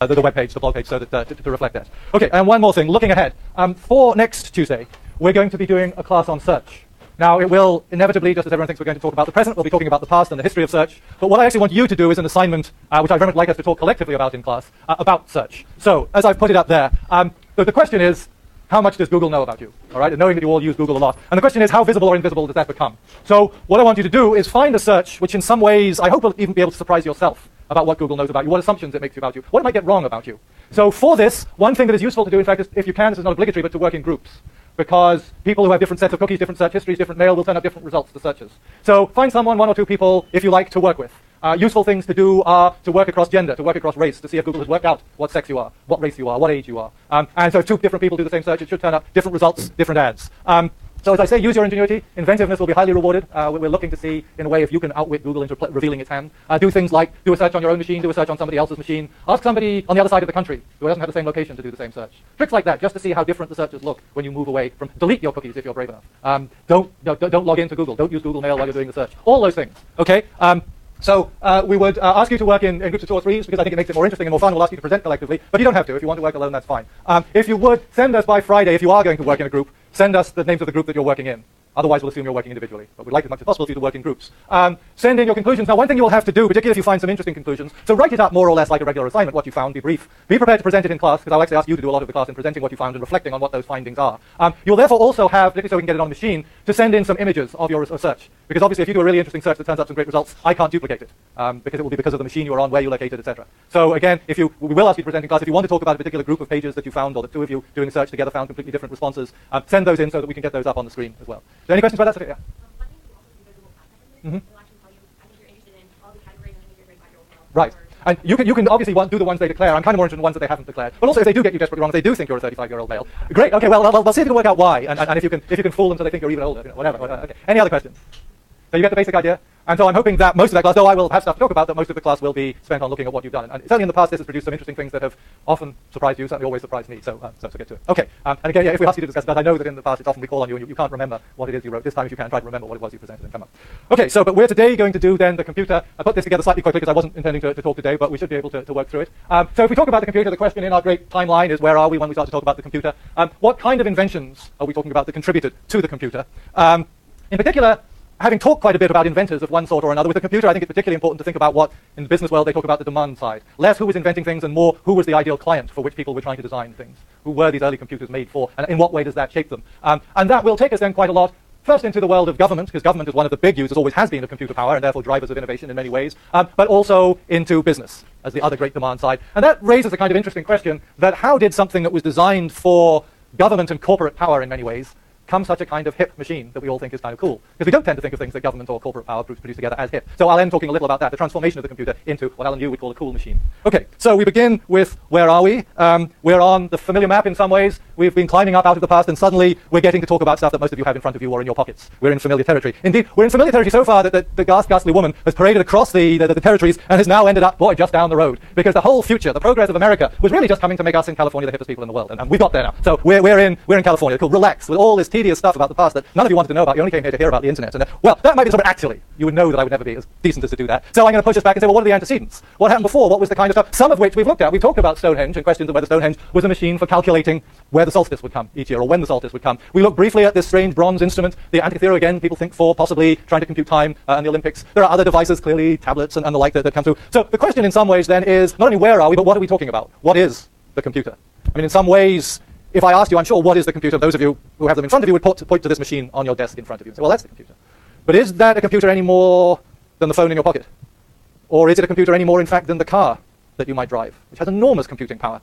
the web page, the blog page, so that to reflect that. Okay, and one more thing, looking ahead. For next Tuesday, we're going to be doing a class on search. Now, it will inevitably, just as everyone thinks we're going to talk about the present, we'll be talking about the past and the history of search. But what I actually want you to do is an assignment, which I very much like us to talk collectively about in class, about search. So, as I've put it up there, the question is, how much does Google know about you? All right, and knowing that you all use Google a lot. And the question is, how visible or invisible does that become? So, what I want you to do is find a search which in some ways, I hope will even be able to surprise yourself about what Google knows about you, what assumptions it makes about you, what it might get wrong about you. So for this, one thing that is useful to do, in fact, is, if you can, this is not obligatory, but to work in groups. Because people who have different sets of cookies, different search histories, different mail will turn up different results to searches. So find someone, one or two people, if you like, to work with. Useful things to do are to work across gender, to work across race, to see if Google has worked out what sex you are, what race you are, what age you are. And so if two different people do the same search, it should turn up different results, different ads. So as I say, use your ingenuity. Inventiveness will be highly rewarded. We're looking to see, in a way, if you can outwit Google into revealing its hand. Do things like do a search on your own machine, do a search on somebody else's machine. Ask somebody on the other side of the country who doesn't have the same location to do the same search. Tricks like that, just to see how different the searches look when you move away from. Delete your cookies if you're brave enough. Don't log into Google. Don't use Google Mail while you're doing the search. All those things. Okay. So we would ask you to work in groups of 2 or 3s because I think it makes it more interesting and more fun. We'll ask you to present collectively, but you don't have to. If you want to work alone, that's fine. If you would, send us by Friday, if you are going to work in a group, send us the names of the group that you're working in. Otherwise, we'll assume you're working individually. But we'd like as much as possible for you to work in groups. Send in your conclusions. Now, one thing you will have to do, particularly if you find some interesting conclusions, so write it up more or less like a regular assignment, what you found, be brief. Be prepared to present it in class, because I'll actually ask you to do a lot of the class in presenting what you found and reflecting on what those findings are. You'll therefore also have, particularly so we can get it on the machine, to send in some images of your research. Because obviously, if you do a really interesting search that turns up some great results, I can't duplicate it, because it will be because of the machine you're on, where you located, etc. So again, we will ask you to present in class. If you want to talk about a particular group of pages that you found, or that two of you doing a search together found completely different responses, send those in so that we can get those up on the screen as well. Are there any questions about that? Okay, yeah. Right. And you can obviously do the ones they declare. I'm kind of more interested in the ones that they haven't declared. But also, if they do get you desperately wrong, if they do think you're a 35-year-old male, great. Okay. Well, we'll see if we can work out why, and if you can fool them so they think you're even older. Whatever. Okay. Any other questions? So you get the basic idea. And so I'm hoping that most of that class, though I will have stuff to talk about, that most of the class will be spent on looking at what you've done. And certainly in the past, this has produced some interesting things that have often surprised you, certainly always surprised me. So get to it. Okay. And again, yeah, if we ask you to discuss that, I know that in the past it's often we call on you and you can't remember what it is you wrote. This time, if you can, try to remember what it was you presented and come up. Okay. But we're today going to do then the computer. I put this together slightly quickly because I wasn't intending to talk today, but we should be able to work through it. So if we talk about the computer, the question in our great timeline is where are we when we start to talk about the computer? What kind of inventions are we talking about that contributed to the computer? In particular, having talked quite a bit about inventors of one sort or another, with the computer I think it's particularly important to think about what, in the business world, they talk about the demand side. Less who was inventing things and more who was the ideal client for which people were trying to design things. Who were these early computers made for, and in what way does that shape them? And that will take us then quite a lot, first into the world of government, because government is one of the big users, always has been, of computer power, and therefore drivers of innovation in many ways, but also into business as the other great demand side. And that raises a kind of interesting question that how did something that was designed for government and corporate power in many ways come such a kind of hip machine that we all think is kind of cool? Because we don't tend to think of things that government or corporate power produce together as hip. So I'll end talking a little about that, the transformation of the computer into what Alan Yu would call a cool machine. Okay, so we begin with where are we? We're on the familiar map in some ways. We've been climbing up out of the past, and suddenly we're getting to talk about stuff that most of you have in front of you or in your pockets. We're in familiar territory. Indeed, we're in familiar territory so far that the ghastly woman has paraded across the territories and has now ended up, boy, just down the road. Because the whole future, the progress of America, was really just coming to make us in California the hippest people in the world. And we've got there now. So we're in California. Cool, relax with all this tedious stuff about the past that none of you wanted to know about. You only came here to hear about the internet. And well, that might be something actually. You would know that I would never be as decent as to do that. So I'm going to push us back and say, well, what are the antecedents? What happened before? What was the kind of stuff? Some of which we've looked at. We've talked about Stonehenge and questions of whether Stonehenge was a machine for calculating where the solstice would come each year, or when the solstice would come. We looked briefly at this strange bronze instrument, the Antikythera, again, people think for possibly trying to compute time and the Olympics. There are other devices, clearly, tablets and the like that come through. So the question in some ways then is not only where are we, but what are we talking about? What is the computer? I mean, in some ways, if I asked you, I'm sure, what is the computer? Those of you who have them in front of you would point to this machine on your desk in front of you and say, well, that's the computer. But is that a computer any more than the phone in your pocket? Or is it a computer any more, in fact, than the car that you might drive, which has enormous computing power?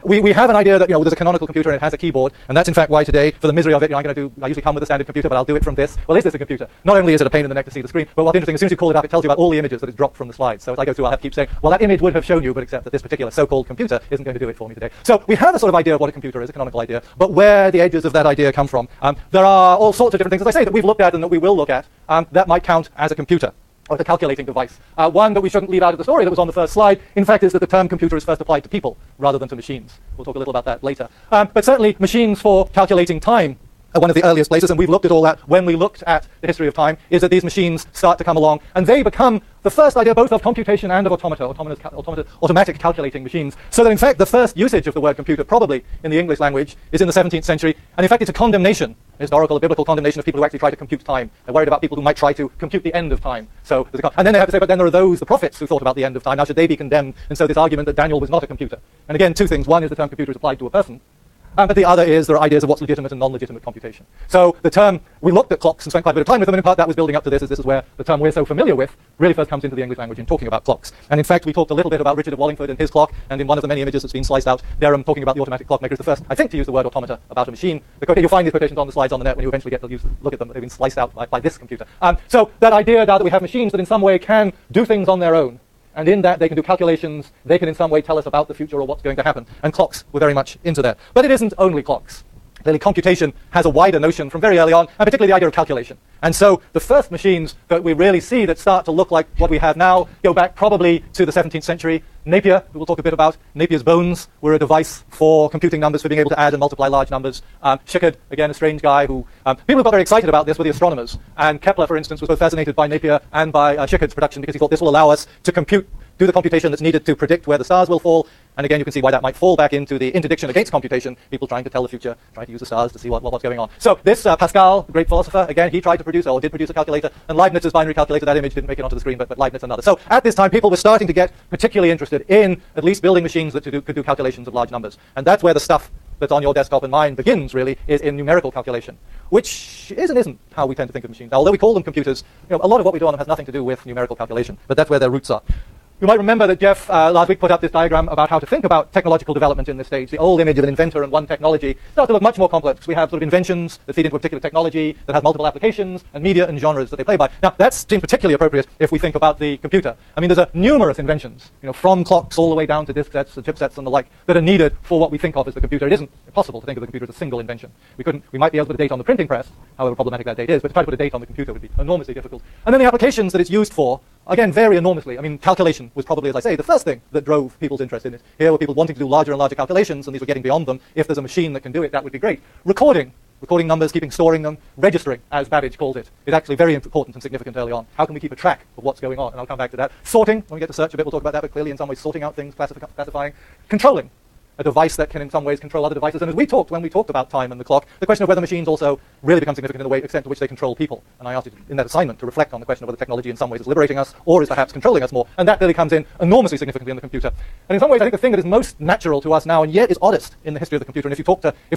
We have an idea that there's a canonical computer and it has a keyboard, and that's in fact why today, for the misery of it, I usually come with a standard computer, but I'll do it from this. Well, is this a computer? Not only is it a pain in the neck to see the screen, but what's interesting, as soon as you call it up, it tells you about all the images that it's dropped from the slides. So as I go through, I'll have to keep saying, well, that image would have shown you, but except that this particular so-called computer isn't going to do it for me today. So we have a sort of idea of what a computer is, a canonical idea, but where the edges of that idea come from. There are all sorts of different things, as I say, that we've looked at and that we will look at, that might count as a computer, or the calculating device. One that we shouldn't leave out of the story that was on the first slide, in fact, is that the term computer is first applied to people rather than to machines. We'll talk a little about that later. But certainly, machines for calculating time one of the earliest places, and we've looked at all that when we looked at the history of time, is that these machines start to come along, and they become the first idea both of computation and of automatic calculating machines. So that in fact the first usage of the word computer probably in the English language is in the 17th century, and in fact it's a condemnation, a historical, a biblical condemnation of people who actually try to compute time. They're worried about people who might try to compute the end of time. So and then they have to say, but then there are those, the prophets, who thought about the end of time. Now should they be condemned? And so this argument that Daniel was not a computer. And again, two things. One is the term computer is applied to a person. But the other is there are ideas of what's legitimate and non-legitimate computation. So the term, we looked at clocks and spent quite a bit of time with them, and in part that was building up to this, as this is where the term we're so familiar with really first comes into the English language in talking about clocks. And in fact, we talked a little bit about Richard of Wallingford and his clock, and in one of the many images that's been sliced out, there I'm talking about the automatic clockmaker is the first, I think, to use the word automata about a machine. You'll find these quotations on the slides on the net when you eventually get to look at them. They've been sliced out by this computer. So that idea now that we have machines that in some way can do things on their own, and in that they can do calculations, they can in some way tell us about the future or what's going to happen. And clocks were very much into that. But it isn't only clocks. Clearly, computation has a wider notion from very early on, and particularly the idea of calculation. And so the first machines that we really see that start to look like what we have now go back probably to the 17th century. Napier, who we'll talk a bit about, Napier's bones were a device for computing numbers, for being able to add and multiply large numbers. Schickard, again, a strange guy who... people who got very excited about this were the astronomers. And Kepler, for instance, was both fascinated by Napier and by Schickard's production because he thought this will allow us to do the computation that's needed to predict where the stars will fall. And again, you can see why that might fall back into the interdiction against computation, people trying to tell the future, trying to use the stars to see what's going on. So this Pascal, the great philosopher, again, he tried to produce, or did produce a calculator, and Leibniz's binary calculator, that image didn't make it onto the screen, but Leibniz another. So at this time, people were starting to get particularly interested in at least building machines that could do calculations of large numbers. And that's where the stuff that's on your desktop and mine begins, really, is in numerical calculation, which is and isn't how we tend to think of machines. Now, although we call them computers, a lot of what we do on them has nothing to do with numerical calculation, but that's where their roots are. You might remember that Jeff last week put up this diagram about how to think about technological development in this stage. The old image of an inventor and one technology starts to look much more complex. We have sort of inventions that feed into a particular technology that has multiple applications and media and genres that they play by. Now, that seems particularly appropriate if we think about the computer. I mean, there's numerous inventions, from clocks all the way down to disk sets and chipsets and the like, that are needed for what we think of as the computer. It isn't possible to think of the computer as a single invention. We might be able to put a date on the printing press, however problematic that date is, but to try to put a date on the computer would be enormously difficult. And then the applications that it's used for, again, vary enormously. I mean, calculation was probably, as I say, the first thing that drove people's interest in it. Here were people wanting to do larger and larger calculations, and these were getting beyond them. If there's a machine that can do it, that would be great. Recording numbers, storing them, registering, as Babbage calls it, is actually very important and significant early on. How can we keep a track of what's going on? And I'll come back to that. Sorting, when we get to search a bit, we'll talk about that, but clearly in some ways sorting out things, classifying. Controlling, a device that can in some ways control other devices. And when we talked about time and the clock, the question of whether machines also really become significant in the extent to which they control people. And I asked you in that assignment to reflect on the question of whether technology in some ways is liberating us or is perhaps controlling us more. And that really comes in enormously significantly in the computer. And in some ways, I think the thing that is most natural to us now and yet is oddest in the history of the computer, and if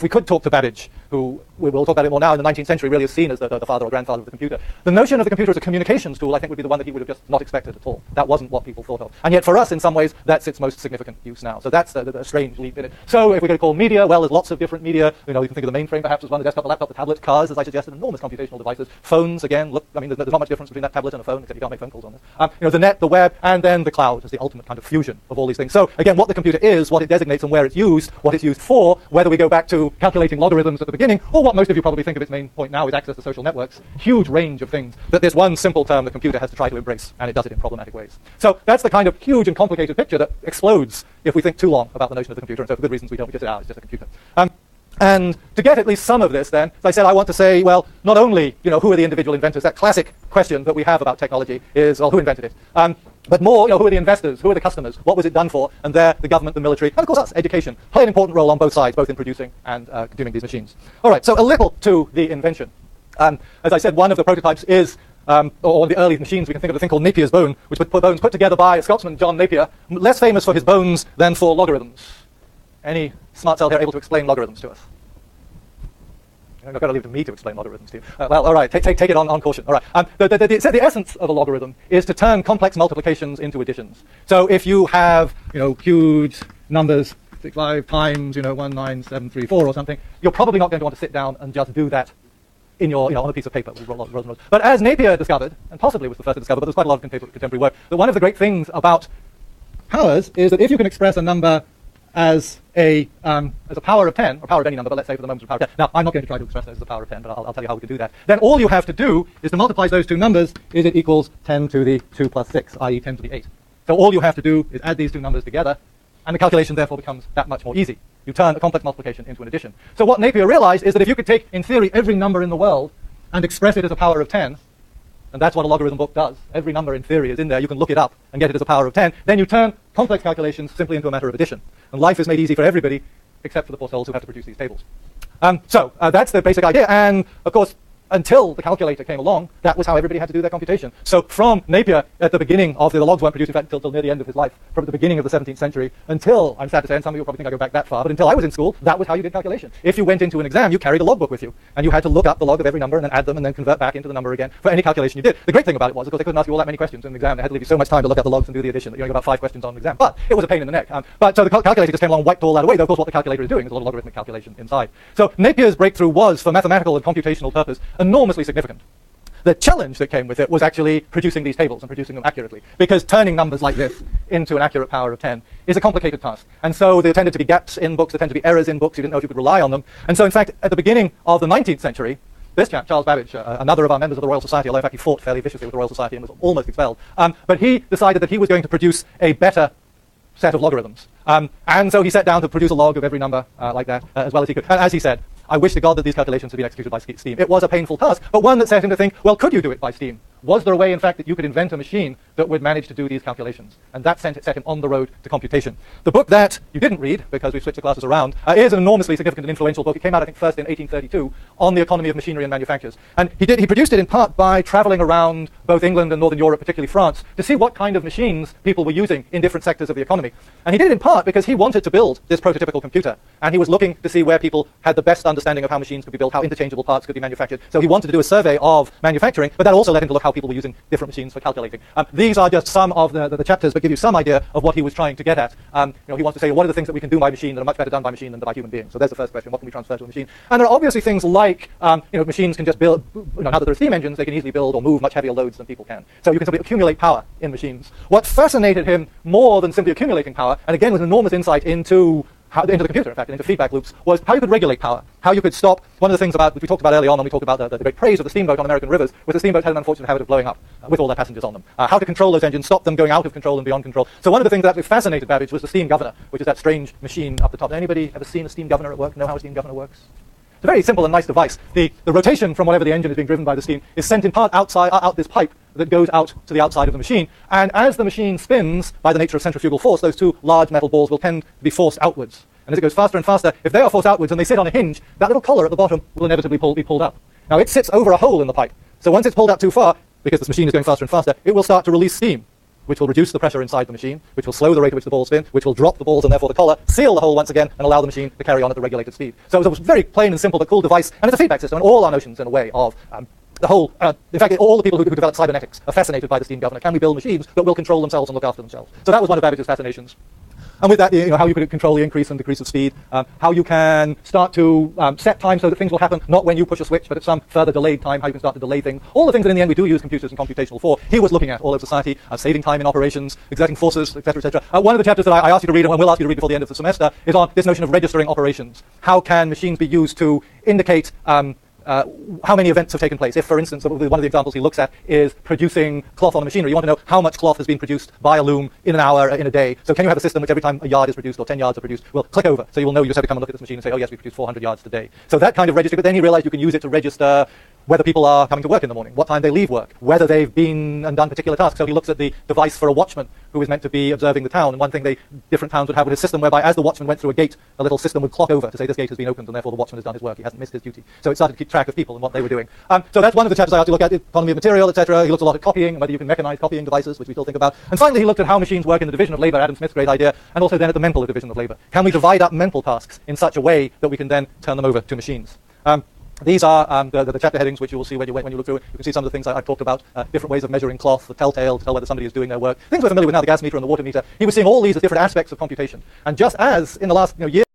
we could talk to Babbage, who we will talk about it more now, in the 19th century really is seen as the father or grandfather of the computer, the notion of the computer as a communications tool, I think, would be the one that he would have just not expected at all. That wasn't what people thought of. And yet for us, in some ways, that's its most significant use now. So that's a strange leap in it. So if we're going to call media, well, there's lots of different media. You can think of the mainframe perhaps as one, the desktop, the laptop, the tablet, cars, as I suggested, enormous computational devices. Phones, again, there's not much difference between that tablet and a phone, except you can't make phone calls on this. The net, the web, and then the cloud is the ultimate kind of fusion of all these things. So again, what the computer is, what it designates and where it's used, what it's used for, whether we go back to calculating logarithms at the beginning, or what most of you probably think of its main point now is access to social networks. Huge range of things that there's one simple term the computer has to try to embrace, and it does it in problematic ways. So that's the kind of huge and complicated picture that explodes if we think too long about the notion of the computer, and so for good reasons we don't. We just say, it's just a computer. And to get at least some of this then, as I said, I want to say, well, not only, who are the individual inventors? That classic question that we have about technology is, well, who invented it? But more, who are the investors? Who are the customers? What was it done for? And there, the government, the military, and of course us, education, play an important role on both sides, both in producing and doing these machines. All right, so a little to the invention. As I said, one of the prototypes is, or the early machines, we can think of a thing called Napier's bone, which was bones put together by a Scotsman, John Napier, less famous for his bones than for logarithms. Any smart cell here able to explain logarithms to us? I've got to leave it to me to explain logarithms to you. Well, all right, take it on caution. All right. The essence of a logarithm is to turn complex multiplications into additions. So if you have, huge numbers, 65 times, 19734 or something, you're probably not going to want to sit down and just do that in your, on a piece of paper with rows and rows. But as Napier discovered, and possibly was the first to discover, but there's quite a lot of contemporary work, that one of the great things about powers is that if you can express a number as a power of 10, or power of any number, but let's say for the moment, power of 10. Now, I'm not going to try to express that as the power of 10, but I'll tell you how we can do that. Then all you have to do is to multiply those two numbers, is it equals 10 to the 2 plus 6, i.e. 10 to the 8. So all you have to do is add these two numbers together, and the calculation therefore becomes that much more easy. You turn a complex multiplication into an addition. So what Napier realized is that if you could take, in theory, every number in the world and express it as a power of 10, and that's what a logarithm book does. Every number in theory is in there. You can look it up and get it as a power of 10. Then you turn complex calculations simply into a matter of addition. And life is made easy for everybody, except for the poor souls who have to produce these tables. So that's the basic idea. And, of course, until the calculator came along, that was how everybody had to do their computation. So from Napier, at the beginning of the logs weren't produced, in fact, until near the end of his life, from the beginning of the 17th century, until, I'm sad to say, and some of you will probably think I go back that far, but until I was in school, that was how you did calculation. If you went into an exam, you carried a logbook with you, and you had to look up the log of every number and then add them and then convert back into the number again for any calculation you did. The great thing about it was, of course, they couldn't ask you all that many questions in the exam. They had to leave you so much time to look at the logs and do the addition that you only got about 5 questions on the exam. But it was a pain in the neck. So the calculator just came along and wiped all that away, though, of course, what the calculator is doing is a lot of logarithmic calculation inside. So Napier's breakthrough was, for mathematical and computational purpose, enormously significant. The challenge that came with it was actually producing these tables and producing them accurately, because turning numbers like this into an accurate power of 10 is a complicated task. And so there tended to be gaps in books, there tended to be errors in books, you didn't know if you could rely on them. And so, in fact, at the beginning of the 19th century, this chap, Charles Babbage, another of our members of the Royal Society, although in fact he fought fairly viciously with the Royal Society and was almost expelled, but he decided that he was going to produce a better set of logarithms. And so he set down to produce a log of every number like that, as well as he could. And as he said, I wish to God that these calculations had been executed by steam. It was a painful task, but one that set him to think, well, could you do it by steam? Was there a way, in fact, that you could invent a machine that would manage to do these calculations? And that set him on the road to computation. The book that you didn't read, because we've switched the classes around, is an enormously significant and influential book. It came out, I think, first in 1832, on the economy of machinery and manufactures. And he produced it in part by traveling around both England and Northern Europe, particularly France, to see what kind of machines people were using in different sectors of the economy. And he did it in part because he wanted to build this prototypical computer. And he was looking to see where people had the best understanding of how machines could be built, how interchangeable parts could be manufactured. So he wanted to do a survey of manufacturing, but that also led him to look how people were using different machines for calculating. These are just some of the chapters, but give you some idea of what he was trying to get at. He wants to say, what are the things that we can do by machine that are much better done by machine than by human beings? So there's the first question, what can we transfer to a machine? And there are obviously things like, machines can just build, now that there are steam engines, they can easily build or move much heavier loads than people can. So you can simply accumulate power in machines. What fascinated him more than simply accumulating power, and again with an enormous insight into the computer, in fact, and into feedback loops, was how you could regulate power, how you could stop. One of the things which we talked about early on when we talked about the great praise of the steamboat on American rivers, was the steamboat had an unfortunate habit of blowing up with all their passengers on them. How to control those engines, stop them going out of control and beyond control. So one of the things that actually fascinated Babbage was the steam governor, which is that strange machine up the top. Anybody ever seen a steam governor at work? Know how a steam governor works? It's a very simple and nice device. The rotation from whatever the engine is being driven by the steam is sent in part out this pipe that goes out to the outside of the machine. And as the machine spins, by the nature of centrifugal force, those two large metal balls will tend to be forced outwards. And as it goes faster and faster, if they are forced outwards and they sit on a hinge, that little collar at the bottom will inevitably be pulled up. Now it sits over a hole in the pipe. So once it's pulled out too far, because this machine is going faster and faster, it will start to release steam, which will reduce the pressure inside the machine, which will slow the rate at which the balls spin, which will drop the balls and therefore the collar, seal the hole once again, and allow the machine to carry on at the regulated speed. So it was a very plain and simple but cool device, and it's a feedback system, and all our notions in a way of the whole, in fact, all the people who developed cybernetics are fascinated by the steam governor. Can we build machines that will control themselves and look after themselves? So that was one of Babbage's fascinations. And with that, how you could control the increase and decrease of speed, how you can start to set time so that things will happen, not when you push a switch, but at some further delayed time, how you can start to delay things. All the things that in the end we do use computers and computational for, he was looking at all over society, saving time in operations, exerting forces, etc., etc. One of the chapters that I asked you to read, and will ask you to read before the end of the semester, is on this notion of registering operations. How can machines be used to indicate how many events have taken place? If, for instance, one of the examples he looks at is producing cloth on a machinery, you want to know how much cloth has been produced by a loom in an hour, in a day. So can you have a system which every time a yard is produced or 10 yards are produced, will click over, so you will know, you just have to come and look at this machine and say, oh yes, we produced 400 yards today. So that kind of registry, but then he realized you can use it to register whether people are coming to work in the morning, what time they leave work, whether they've been and done particular tasks. So he looks at the device for a watchman who is meant to be observing the town. And one thing different towns would have with a system whereby as the watchman went through a gate, a little system would clock over to say this gate has been opened and therefore the watchman has done his work. He hasn't missed his duty. So it started to keep track of people and what they were doing. So that's one of the chapters I have to look at, economy of material, etc. He looked a lot at copying and whether you can mechanize copying devices, which we still think about. And finally, he looked at how machines work in the division of labor, Adam Smith's great idea, and also then at the mental division of labor. Can we divide up mental tasks in such a way that we can then turn them over to machines? These are the chapter headings which you will see when you look through it. You can see some of the things I've talked about, different ways of measuring cloth, the telltale to tell whether somebody is doing their work. Things we're familiar with now, the gas meter and the water meter. He was seeing all these as different aspects of computation. And just as in the last year,